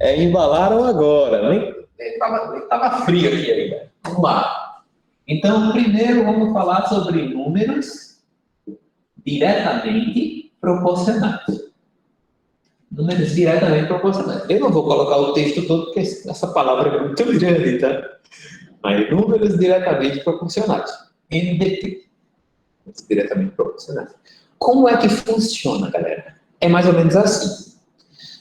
Embalaram agora, nem estava frio aqui ainda. Vamos lá. Então, primeiro vamos falar sobre números diretamente proporcionais. Números diretamente proporcionais. Eu não vou colocar o texto todo, porque essa palavra é muito grande, tá? Mas números diretamente proporcionais. NDP. Diretamente proporcionais. Como é que funciona, galera? É mais ou menos assim.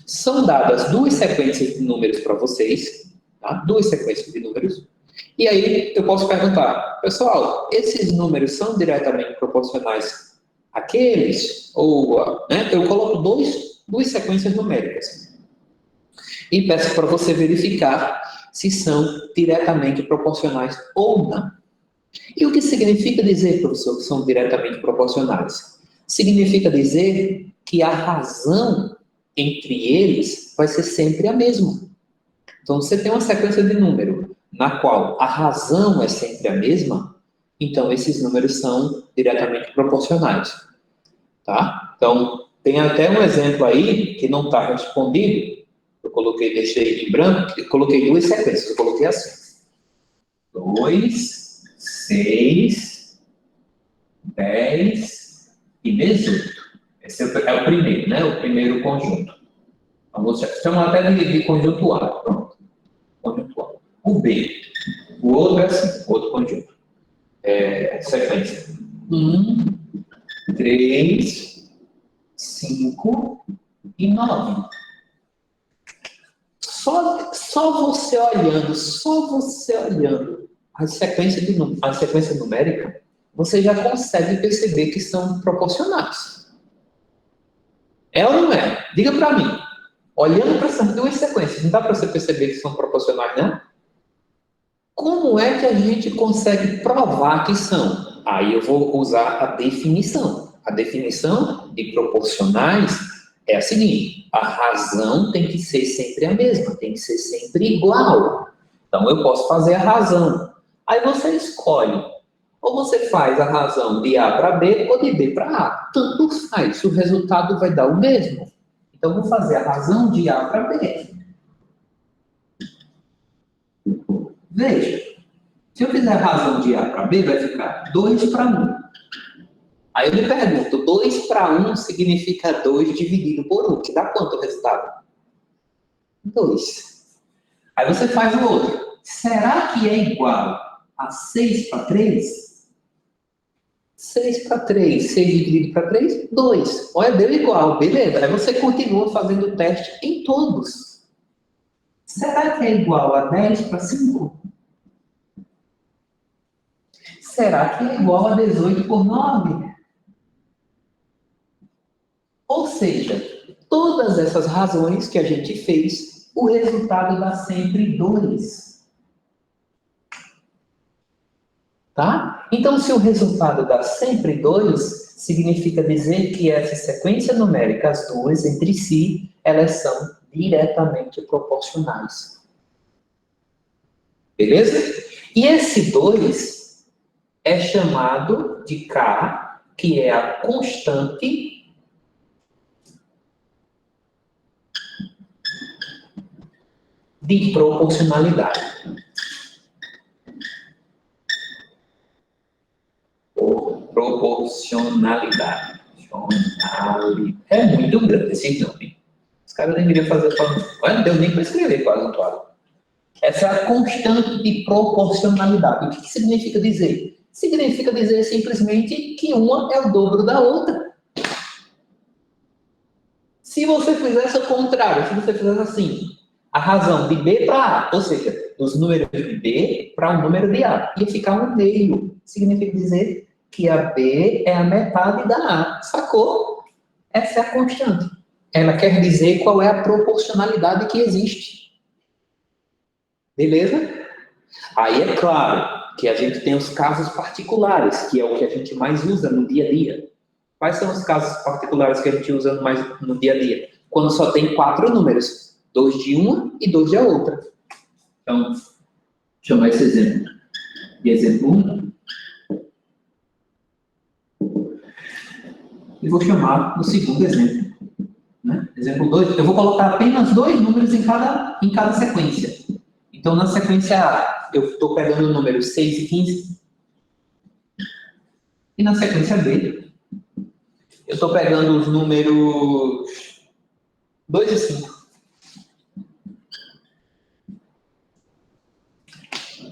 São dadas duas sequências de números para vocês, tá? Duas sequências de números. E aí eu posso perguntar, pessoal, esses números são diretamente proporcionais àqueles? Ou, né? Eu coloco duas sequências numéricas. E peço para você verificar se são diretamente proporcionais ou não. E o que significa dizer, professor, que são diretamente proporcionais? Significa dizer que a razão entre eles vai ser sempre a mesma. Então, você tem uma sequência de número na qual a razão é sempre a mesma, então esses números são diretamente proporcionais. Tá? Então, tem até um exemplo aí que não está respondido. Eu coloquei, deixei em branco, eu coloquei duas sequências. Eu coloquei assim: 2, 6, 10 e 18. Esse é o primeiro, né? O primeiro conjunto. Vamos chamar até de conjunto A. Pronto. Conjunto A. O B. O outro é assim, outro conjunto. Sequência. 1, 3, 5 e 9. Só você olhando a sequência numérica, você já consegue perceber que são proporcionais. É ou não é? Diga para mim. Olhando para essas duas sequências, não dá para você perceber que são proporcionais, não? Como é que a gente consegue provar que são? Aí eu vou usar a definição. A definição de proporcionais é a seguinte: a razão tem que ser sempre a mesma, tem que ser sempre igual. Então eu posso fazer a razão. Aí você escolhe. Ou você faz a razão de A para B ou de B para A. Tanto faz, o resultado vai dar o mesmo. Então eu vou fazer a razão de A para B. Veja. Se eu fizer a razão de A para B, vai ficar 2 para 1. Aí eu lhe pergunto, 2 para 1 significa 2 dividido por 1, que dá quanto o resultado? 2. Aí você faz o outro. Será que é igual a 6 para 3? 6 para 3. 6 dividido para 3? 2. Olha, deu igual, beleza. Aí você continua fazendo o teste em todos. Será que é igual a 10 para 5? Será que é igual a 18 por 9? Ou seja, todas essas razões que a gente fez, o resultado dá sempre 2. Tá? Então, se o resultado dá sempre 2, significa dizer que essa sequência numérica, as duas entre si, elas são diretamente proporcionais. Beleza? E esse 2 é chamado de K, que é a constante de proporcionalidade. Proporcionalidade. É muito grande esse nome. Os caras deveriam fazer. Não deu nem para escrever quase um quadro. Essa é a constante de proporcionalidade. O que significa dizer? Significa dizer simplesmente que uma é o dobro da outra. Se você fizesse o contrário, se você fizesse assim, a razão de B para A, ou seja, dos números de B para o número de A, ia ficar 1/2. Significa dizer que a B é a metade da A. Sacou? Essa é a constante. Ela quer dizer qual é a proporcionalidade que existe. Beleza? Aí é claro que a gente tem os casos particulares, que é o que a gente mais usa no dia a dia. Quais são os casos particulares que a gente usa mais no dia a dia? Quando só tem 4 números. 2 de uma e 2 da outra. Então, deixa eu chamar esse exemplo. De exemplo 1. E vou chamar o segundo exemplo. Né? Exemplo 2, eu vou colocar apenas 2 números em cada sequência. Então, na sequência A, eu estou pegando o número 6 e 15. E na sequência B, eu estou pegando os números 2 e 5.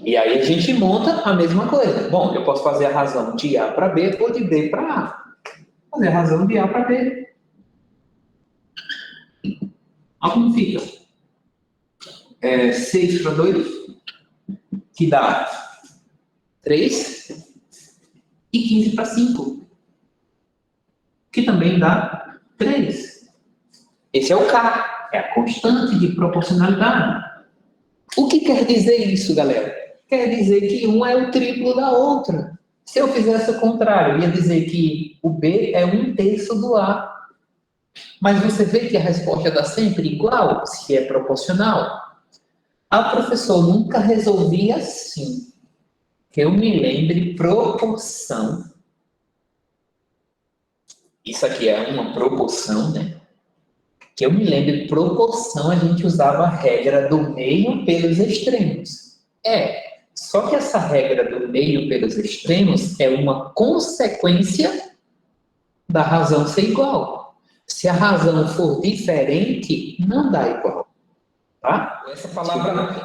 E aí a gente monta a mesma coisa. Bom, eu posso fazer a razão de A para B ou de B para A. Fazer a razão de A para B. Olha como fica. 6 para 2, que dá 3. E 15 para 5, que também dá 3. Esse é o K, é a constante de proporcionalidade. O que quer dizer isso, galera? Quer dizer que um é o triplo da outra. Se eu fizesse o contrário, ia dizer que o B é 1/3 do A. Mas você vê que a resposta dá sempre igual, se é proporcional. A professora nunca resolvia assim. Que eu me lembre, proporção. Isso aqui é uma proporção, né? Que eu me lembre, proporção, a gente usava a regra do meio pelos extremos. Só que essa regra do meio pelos extremos é uma consequência da razão ser igual. Se a razão for diferente, não dá igual. Tá?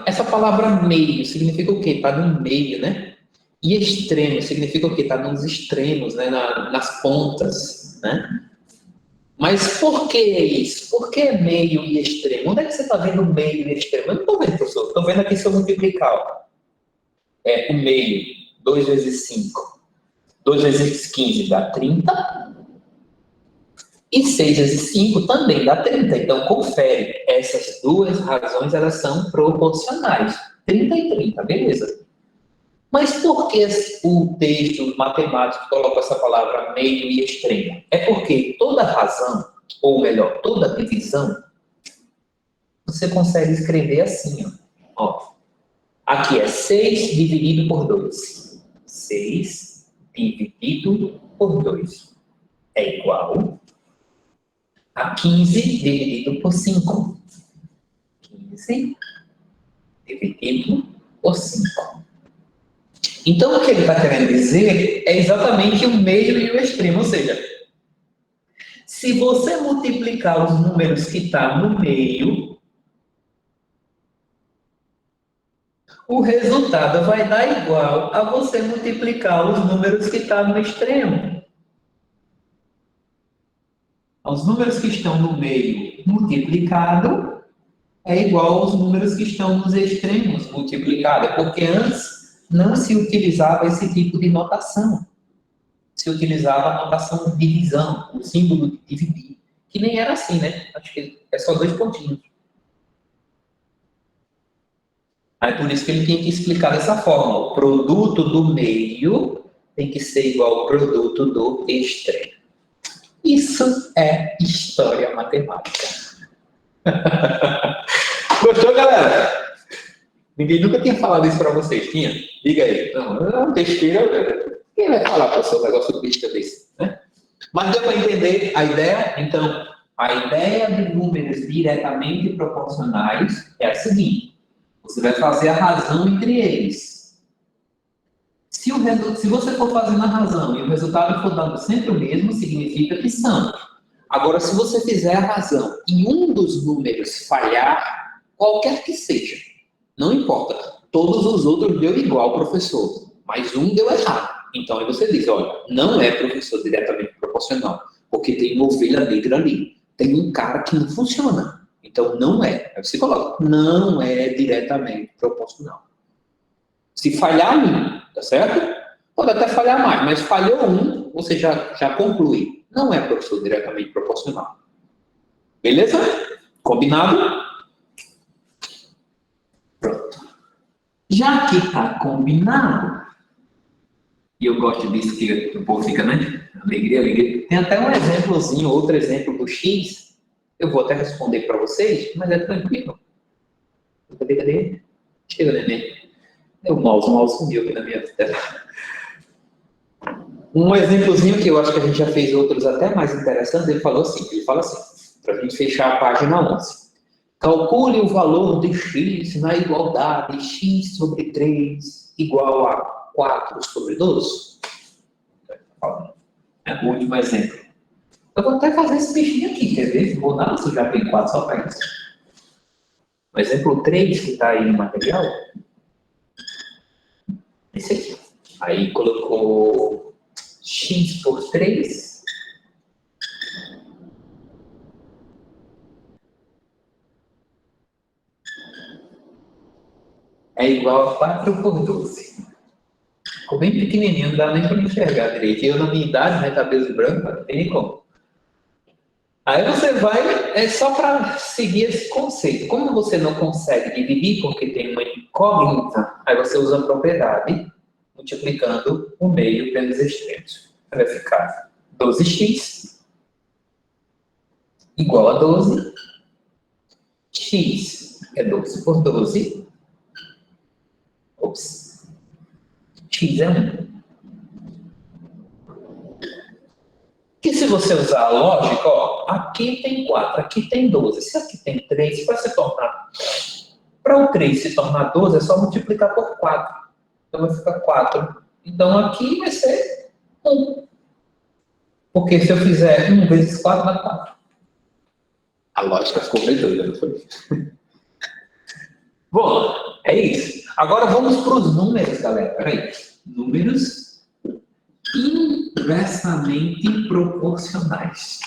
Essa palavra meio significa o quê? Está no meio, né? E extremo significa o quê? Está nos extremos, né? Nas pontas, né? Mas por que isso? Por que meio e extremo? Onde é que você está vendo meio e extremo? Eu não estou vendo, professor. Estou vendo aqui se eu multiplicar. O meio, 2 vezes 5. 2 vezes 15 dá 30. E 6 vezes 5 também dá 30. Então, confere. Essas duas razões, elas são proporcionais. 30 e 30, beleza. Mas por que o texto matemático coloca essa palavra meio e extremo? É porque toda razão, ou melhor, toda divisão, você consegue escrever assim, ó. Aqui é 6 dividido por 2. 6 dividido por 2 é igual a 15 dividido por 5. 15 dividido por 5. Então, o que ele está querendo dizer é exatamente o meio e o extremo. Ou seja, se você multiplicar os números que estão no meio, o resultado vai dar igual a você multiplicar os números que estão no extremo. Os números que estão no meio multiplicado é igual aos números que estão nos extremos multiplicado, porque antes não se utilizava esse tipo de notação. Se utilizava a notação de divisão, o símbolo de dividir, que nem era assim, né? Acho que é só 2 pontinhos. Aí por isso que ele tinha que explicar dessa forma. O produto do meio tem que ser igual ao produto do extremo. Isso é história matemática. Gostou, galera? Ninguém nunca tinha falado isso para vocês, tinha? Diga aí. Não, besteira. Quem vai falar para o seu negócio de besta desse, né? Mas deu para entender a ideia? Então, a ideia de números diretamente proporcionais é a seguinte. Você vai fazer a razão entre eles. Se você for fazendo a razão e o resultado for dando sempre o mesmo, significa que são. Agora, se você fizer a razão e um dos números falhar, qualquer que seja, não importa, todos os outros deu igual, professor, mas um deu errado. Então, aí você diz, olha, não é, professor, diretamente proporcional, porque tem uma ovelha negra ali, tem um cara que não funciona. Então, não é. Aí você coloca, não é diretamente proporcional. Se falhar um, tá certo? Pode até falhar mais, mas falhou um, você já conclui. Não é, professor, diretamente proporcional. Beleza? Combinado? Pronto. Já que está combinado, e eu gosto disso que o povo fica, né? Alegria, alegria. Tem até um exemplozinho, outro exemplo do X. Eu vou até responder para vocês, mas é tranquilo. Cadê? Chega, neném. O mouse sumiu aqui na minha tela. Um exemplozinho que eu acho que a gente já fez outros até mais interessantes, ele fala assim, para a gente fechar a página 11. Calcule o valor de x na igualdade x sobre 3 igual a 4 sobre 12. É o último exemplo. Eu vou até fazer esse bichinho aqui, quer ver? Não vou nada se eu já tenho 4 só para isso. O exemplo 3 que está aí no material, esse aqui. Aí colocou x por 3 é igual a 4 por 12. Ficou bem pequenininho, não dá nem para enxergar direito. E eu, na minha idade, né, cabeça branca, não tem nem como. Aí você vai, é só para seguir esse conceito. Como você não consegue dividir porque tem uma incógnita, aí você usa a propriedade multiplicando o meio pelos extremos. Vai ficar 12x igual a 12. X é 12 por 12. Ops. X é 1. Que se você usar a lógica, ó, aqui tem 4, aqui tem 12. Se aqui tem 3, vai se tornar... Para o 3 se tornar 12, é só multiplicar por 4. Então vai ficar 4. Então aqui vai ser 1. Porque se eu fizer 1 vezes 4, dá 4. A lógica ficou bem doida, não foi? Bom, é isso. Agora vamos para os números, galera. Peraí. Números inversamente proporcionais.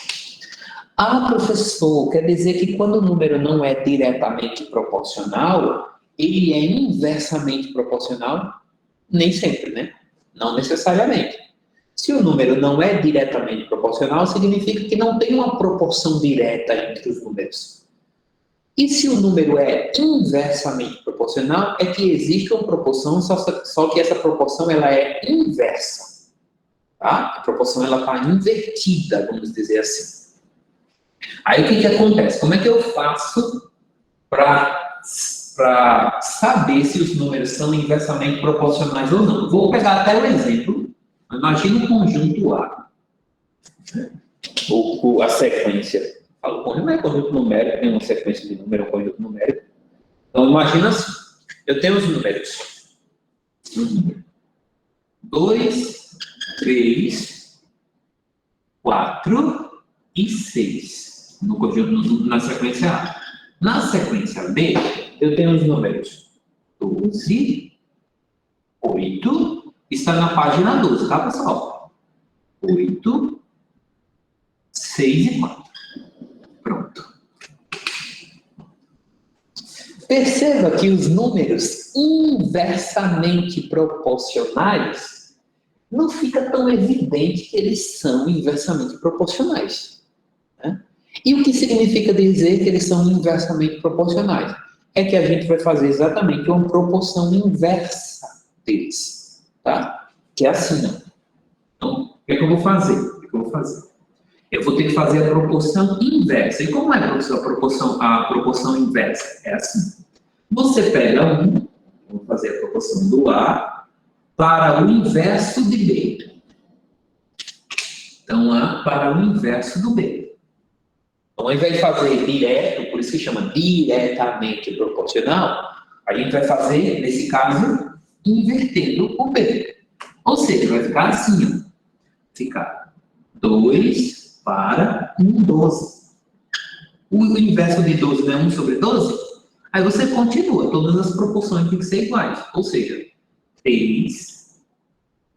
Ah, professor, quer dizer que quando o número não é diretamente proporcional, ele é inversamente proporcional? Nem sempre, né? Não necessariamente. Se o número não é diretamente proporcional, significa que não tem uma proporção direta entre os números. E se o número é inversamente proporcional, é que existe uma proporção, só que essa proporção ela é inversa. Tá? A proporção está invertida, vamos dizer assim. Aí o que acontece? Como é que eu faço para saber se os números são inversamente proporcionais ou não? Vou pegar até um exemplo. Imagina o conjunto A. Ou a sequência. Falo, não é conjunto numérico, tem uma sequência de número, um conjunto numérico. Então imagina assim. Eu tenho os números. 2, 3, 4 e 6 no conjunto na sequência A. Na sequência B, eu tenho os números 12, 8, está na página 12, tá, pessoal? 8, 6 e 4. Pronto. Perceba que os números inversamente proporcionais não fica tão evidente que eles são inversamente proporcionais. Né? E o que significa dizer que eles são inversamente proporcionais? É que a gente vai fazer exatamente uma proporção inversa deles. Tá? Que é assim. Ó. Então, o que é que eu vou fazer? Eu vou ter que fazer a proporção inversa. E como é a proporção inversa? É assim. Você pega vou fazer a proporção do A para o inverso de B. Então, A para o inverso do B. Então, ao invés de fazer direto, por isso que chama diretamente proporcional, a gente vai fazer, nesse caso, invertendo o B. Ou seja, vai ficar assim, ó. Ficar 2 para 1, 12. O inverso de 12 não é 1 sobre 12? Aí você continua, todas as proporções têm que ser iguais. Ou seja, 3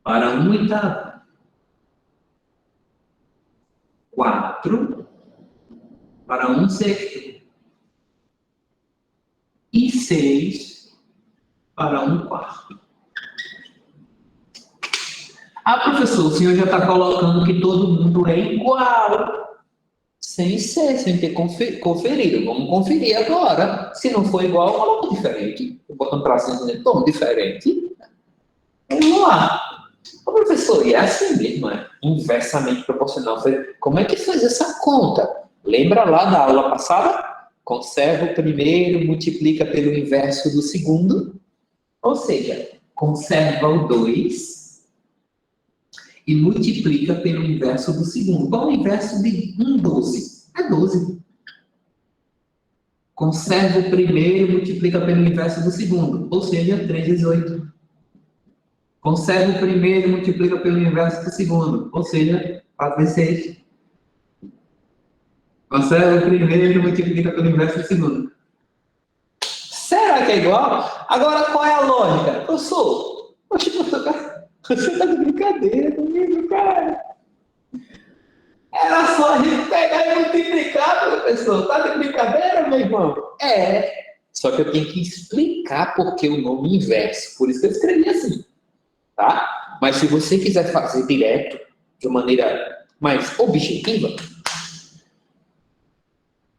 para 1 oitavo. 4 para 1 sexto. E 6 para 1 quarto. Ah, professor, o senhor já está colocando que todo mundo é igual. Sem ter conferido. Vamos conferir agora. Se não for igual, coloca diferente. Eu boto um tracinho de tom diferente. Vamos lá. Ô, professor, e é assim mesmo, é? Inversamente proporcional. Como é que faz essa conta? Lembra lá da aula passada? Conserva o primeiro, multiplica pelo inverso do segundo. Ou seja, conserva o 2 e multiplica pelo inverso do segundo. Qual é o inverso de 1, 12? É 12. Conserva o primeiro e multiplica pelo inverso do segundo, ou seja, 3 vezes 8. Conserva o primeiro e multiplica pelo inverso do segundo, ou seja, 4 vezes 6. Conserva o primeiro e multiplica pelo inverso do segundo. Será que é igual? Agora, qual é a lógica? Professor, você está de brincadeira comigo, cara. Era só a gente pegar e multiplicar, professor. Tá de brincadeira, meu irmão? É. Só que eu tenho que explicar por que o nome inverso. Por isso que eu escrevi assim. Tá? Mas se você quiser fazer direto, de maneira mais objetiva,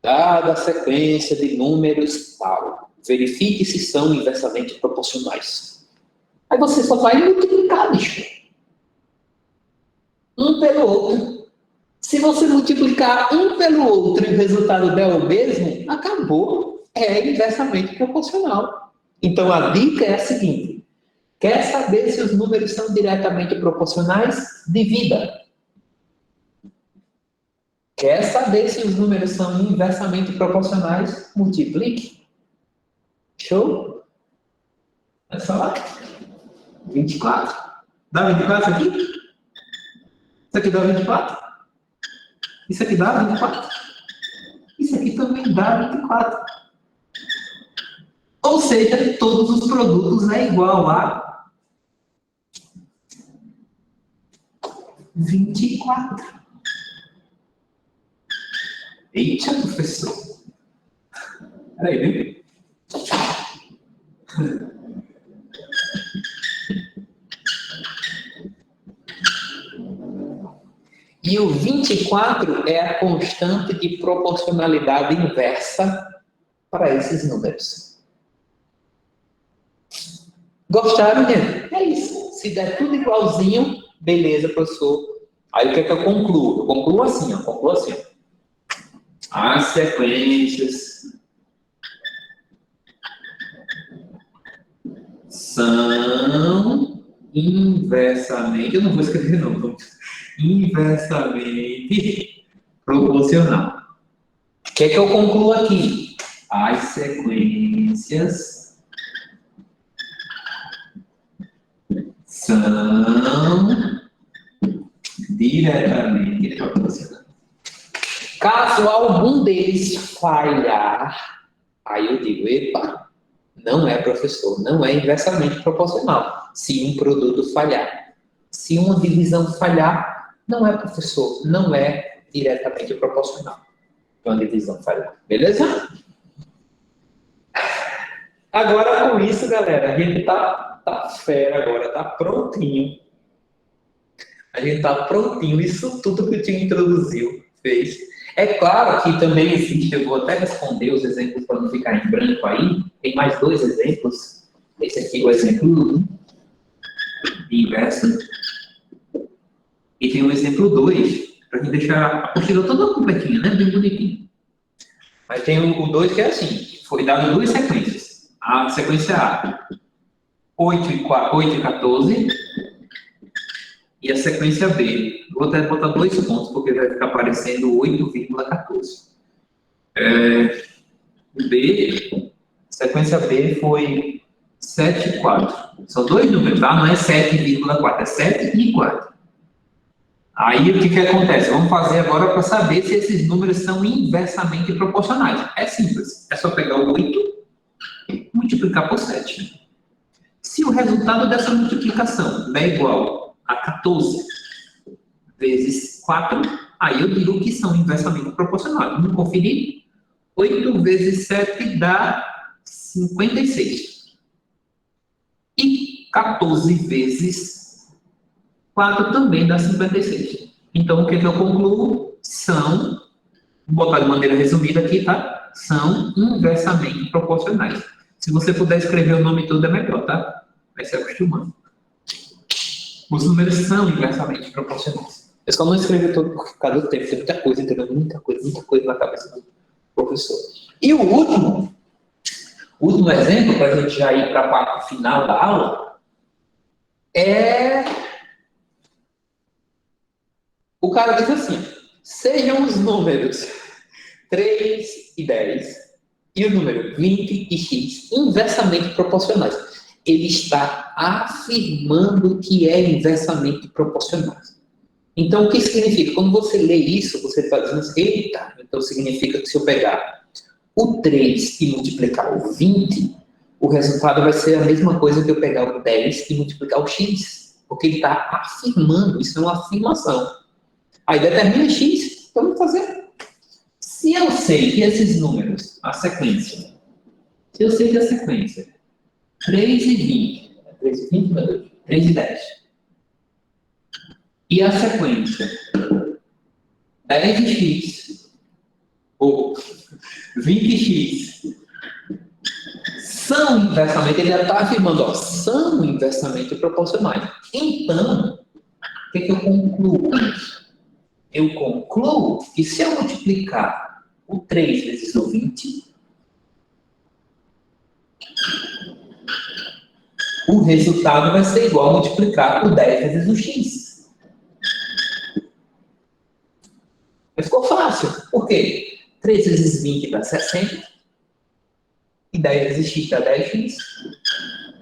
dada a sequência de números tal, verifique se são inversamente proporcionais. Aí você só vai multiplicar, bicho. Um pelo outro. Se você multiplicar um pelo outro e o resultado der o mesmo, acabou. É inversamente proporcional. Então a dica é a seguinte: quer saber se os números são diretamente proporcionais? Divida. Quer saber se os números são inversamente proporcionais? Multiplique. Show? É só lá. 24. Dá 24 isso aqui? Isso aqui dá 24? Isso aqui dá 24? Isso aqui também dá 24. Ou seja, todos os produtos é igual a 24. Eita, professor. Peraí, viu? E o 24 é a constante de proporcionalidade inversa para esses números. Gostaram, gente? É isso. Se der tudo igualzinho, beleza, professor. Aí o que é que eu concluo? Eu concluo assim, ó. Concluo assim, ó. As sequências são inversamente, eu não vou escrever não, inversamente proporcional. O que é que eu concluo aqui? As sequências são diretamente proporcionais. Caso algum deles falhar, aí eu digo, epa, não é, professor, não é inversamente proporcional. Se um produto falhar, se uma divisão falhar, não é, professor, não é diretamente proporcional. Uma divisão falhar, beleza? Agora com isso, galera, a gente tá fera agora, tá prontinho. A gente tá prontinho, isso tudo que o time introduziu, fez. É claro que também existe, eu vou até responder os exemplos para não ficar em branco aí. Tem mais 2 exemplos. Esse aqui é o exemplo 1, inverso. E tem o exemplo 2, para a gente deixar a apostila toda completinha, né? Bem bonitinho. Mas tem o 2 que é assim, foi dado 2 sequências. A sequência A, 8 e 14, e a sequência B. Vou até botar 2 pontos, porque vai ficar aparecendo 8,14. B, sequência B foi 7 e 4. São 2 números, tá? Não é 7,4, é 7 e 4. Aí o que acontece? Vamos fazer agora para saber se esses números são inversamente proporcionais. É simples, é só pegar o 8 e multiplicar por 7. Se o resultado dessa multiplicação é igual a 14 vezes 4, aí eu digo que são inversamente proporcionais. Vamos conferir? 8 vezes 7 dá 56. E 14 vezes 4 também dá 56. Então, o que eu concluo? Vou botar de maneira resumida aqui, tá? São inversamente proporcionais. Se você puder escrever o nome todo, é melhor, tá? Vai se acostumando. Os números são inversamente proporcionais. Eu só não escrevi todo por causa do tempo. Tem muita coisa, entendeu? Muita coisa na cabeça do professor. E o último exemplo, para a gente já ir para a parte final da aula, é... O cara diz assim, sejam os números 3 e 10 e o número 20 e x inversamente proporcionais. Ele está afirmando que é inversamente proporcionais. Então, o que significa? Quando você lê isso, você está dizendo assim, eita, então significa que se eu pegar o 3 e multiplicar o 20, o resultado vai ser a mesma coisa que eu pegar o 10 e multiplicar o x. Porque ele está afirmando, isso é uma afirmação. Aí determina x, vamos fazer. Se eu sei que esses números, a sequência, se eu sei que a sequência 3 e 20, 3 e 20, meu Deus, 3 e 10, e a sequência 10 e x, ou 20x, são inversamente, ele já está afirmando, ó, são inversamente proporcionais. Então, o que eu concluo com isso? Eu concluo que se eu multiplicar o 3 vezes o 20, o resultado vai ser igual a multiplicar o 10 vezes o x. Mas ficou fácil. Por quê? 3 vezes 20 dá 60. E 10 vezes x dá 10x.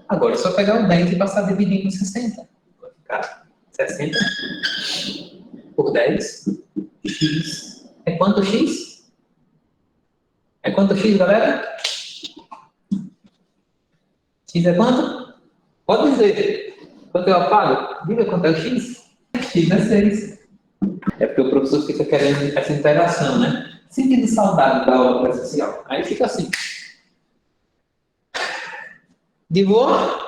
Agora é só pegar o 10 e passar dividindo 60. Vai ficar 60 por 10. X. É quanto x? É quanto x, galera? X é quanto? Pode dizer. Quanto eu apago? Diga quanto é o x. X é 6. É porque o professor fica querendo essa interação, né? Sentindo saudade da aula presencial. Aí fica assim. De boa?